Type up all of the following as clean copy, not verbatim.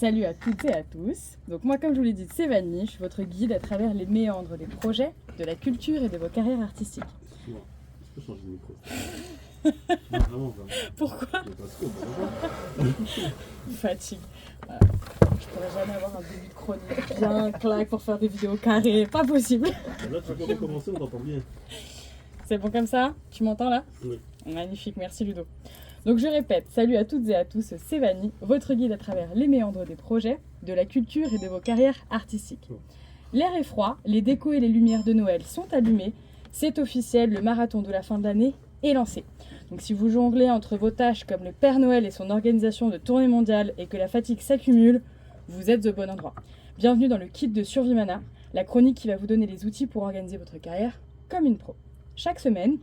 Salut à toutes et à tous. Donc moi, comme je vous l'ai dit, c'est Vanny, je suis votre guide à travers les méandres des projets, de la culture et de vos carrières artistiques. Excuse-moi, je peux changer de micro. Non, vraiment pas. Pourquoi? Parce que Fatigue. Je pourrais jamais avoir un début de chronique bien claque pour faire des vidéos carrées, pas possible. là, tu peux recommencer, on t'entend bien. C'est bon comme ça? Tu m'entends là? Oui. Magnifique, merci Ludo. Donc je répète, salut à toutes et à tous, c'est Vanny, votre guide à travers les méandres des projets, de la culture et de vos carrières artistiques. L'air est froid, les décos et les lumières de Noël sont allumées, c'est officiel, le marathon de la fin de l'année est lancé. Donc si vous jonglez entre vos tâches comme le Père Noël et son organisation de tournée mondiale et que la fatigue s'accumule, vous êtes au bon endroit. Bienvenue dans le kit de Survie Mana, la chronique qui va vous donner les outils pour organiser votre carrière comme une pro. Chaque semaine,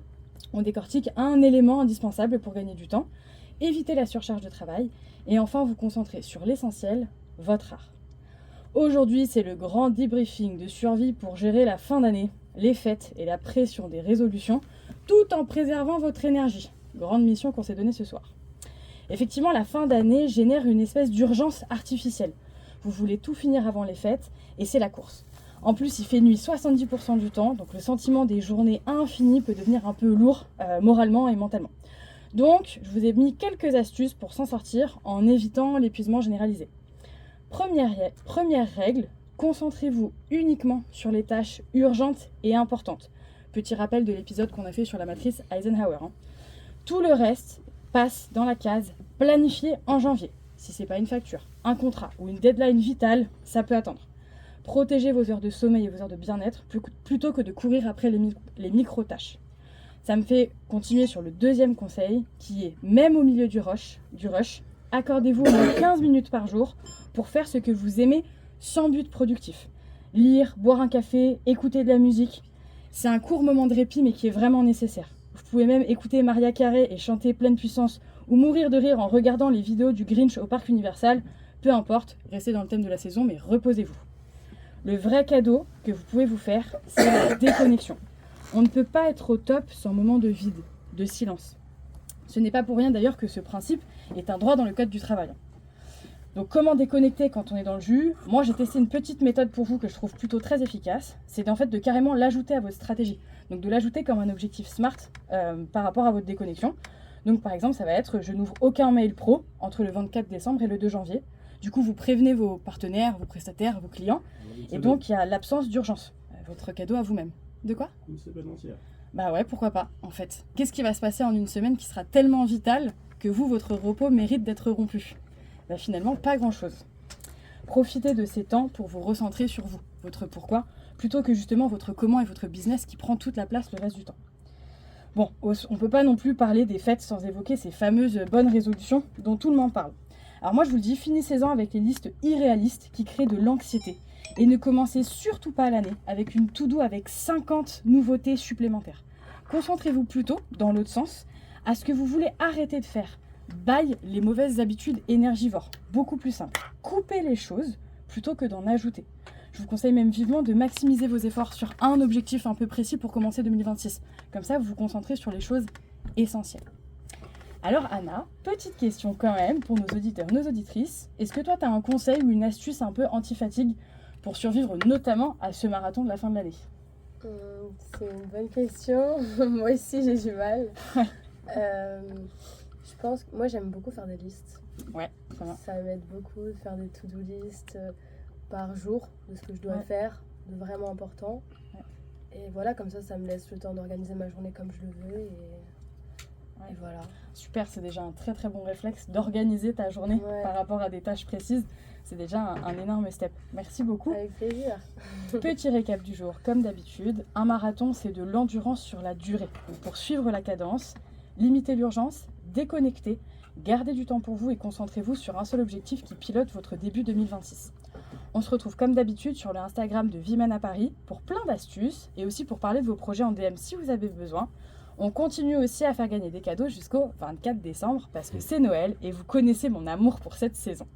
on décortique un élément indispensable pour gagner du temps, éviter la surcharge de travail et enfin vous concentrer sur l'essentiel, votre art. Aujourd'hui, c'est le grand debriefing de survie pour gérer la fin d'année, les fêtes et la pression des résolutions, tout en préservant votre énergie. Grande mission qu'on s'est donnée ce soir. Effectivement, la fin d'année génère une espèce d'urgence artificielle. Vous voulez tout finir avant les fêtes et c'est la course. En plus, il fait nuit 70% du temps, donc le sentiment des journées infinies peut devenir un peu lourd moralement et mentalement. Donc, je vous ai mis quelques astuces pour s'en sortir en évitant l'épuisement généralisé. Première règle, concentrez-vous uniquement sur les tâches urgentes et importantes. Petit rappel de l'épisode qu'on a fait sur la matrice Eisenhower. Tout le reste passe dans la case planifié en janvier. Si c'est pas une facture, un contrat ou une deadline vitale, ça peut attendre. Protégez vos heures de sommeil et vos heures de bien-être plutôt que de courir après les micro-tâches. Ça me fait continuer sur le deuxième conseil qui est, même au milieu du rush, accordez-vous au moins 15 minutes par jour pour faire ce que vous aimez sans but productif. Lire, boire un café, écouter de la musique. C'est un court moment de répit mais qui est vraiment nécessaire. Vous pouvez même écouter Mariah Carey et chanter pleine puissance ou mourir de rire en regardant les vidéos du Grinch au parc Universal. Peu importe, restez dans le thème de la saison mais reposez-vous. Le vrai cadeau que vous pouvez vous faire, c'est la déconnexion. On ne peut pas être au top sans moment de vide, de silence. Ce n'est pas pour rien d'ailleurs que ce principe est un droit dans le code du travail. Donc comment déconnecter quand on est dans le jus? Moi j'ai testé une petite méthode pour vous que je trouve plutôt très efficace. C'est en fait de carrément l'ajouter à votre stratégie. Donc de l'ajouter comme un objectif SMART par rapport à votre déconnexion. Donc par exemple ça va être je n'ouvre aucun mail pro entre le 24 décembre et le 2 janvier. Du coup vous prévenez vos partenaires, vos prestataires, vos clients. Et donc il y a l'absence d'urgence. Votre cadeau à vous-même. De quoi? Une semaine entière. Bah ouais, pourquoi pas, en fait. Qu'est-ce qui va se passer en une semaine qui sera tellement vital que vous, votre repos mérite d'être rompu? Bah finalement, pas grand-chose. Profitez de ces temps pour vous recentrer sur vous, votre pourquoi, plutôt que justement votre comment et votre business qui prend toute la place le reste du temps. Bon, on peut pas non plus parler des fêtes sans évoquer ces fameuses bonnes résolutions dont tout le monde parle. Alors moi, je vous le dis, finissez-en avec les listes irréalistes qui créent de l'anxiété. Et ne commencez surtout pas l'année avec une to-do avec 50 nouveautés supplémentaires. Concentrez-vous plutôt, dans l'autre sens, à ce que vous voulez arrêter de faire. Bye les mauvaises habitudes énergivores. Beaucoup plus simple. Coupez les choses plutôt que d'en ajouter. Je vous conseille même vivement de maximiser vos efforts sur un objectif un peu précis pour commencer 2026. Comme ça, vous vous concentrez sur les choses essentielles. Alors Anna, petite question quand même pour nos auditeurs, nos auditrices. Est-ce que toi, tu as un conseil ou une astuce un peu anti-fatigue pour survivre notamment à ce marathon de la fin de l'année? C'est une bonne question. Moi aussi, j'ai du mal. Je pense que moi, j'aime beaucoup faire des listes. Ouais, très bien. Ça m'aide beaucoup de faire des to-do list par jour de ce que je dois faire, de vraiment important. Ouais. Et voilà, comme ça me laisse le temps d'organiser ma journée comme je le veux. Et voilà. Super, c'est déjà un très très bon réflexe d'organiser ta journée par rapport à des tâches précises. C'est déjà un énorme step. Merci beaucoup. Avec plaisir. Petit récap du jour. Comme d'habitude, un marathon, c'est de l'endurance sur la durée. Donc pour suivre la cadence, limitez l'urgence, déconnectez, gardez du temps pour vous et concentrez-vous sur un seul objectif qui pilote votre début 2026. On se retrouve comme d'habitude sur le Instagram de Vimana Paris pour plein d'astuces et aussi pour parler de vos projets en DM si vous avez besoin. On continue aussi à faire gagner des cadeaux jusqu'au 24 décembre parce que c'est Noël et vous connaissez mon amour pour cette saison.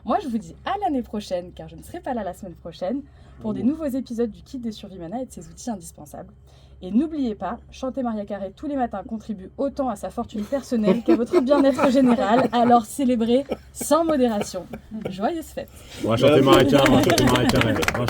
Moi, je vous dis à l'année prochaine, car je ne serai pas là la semaine prochaine, pour des nouveaux épisodes du kit de survie Mana et de ses outils indispensables. Et n'oubliez pas, chanter Maria Carey tous les matins contribue autant à sa fortune personnelle qu'à votre bien-être général, alors célébrez sans modération. Joyeuses fêtes. On va chanter Maria Carey.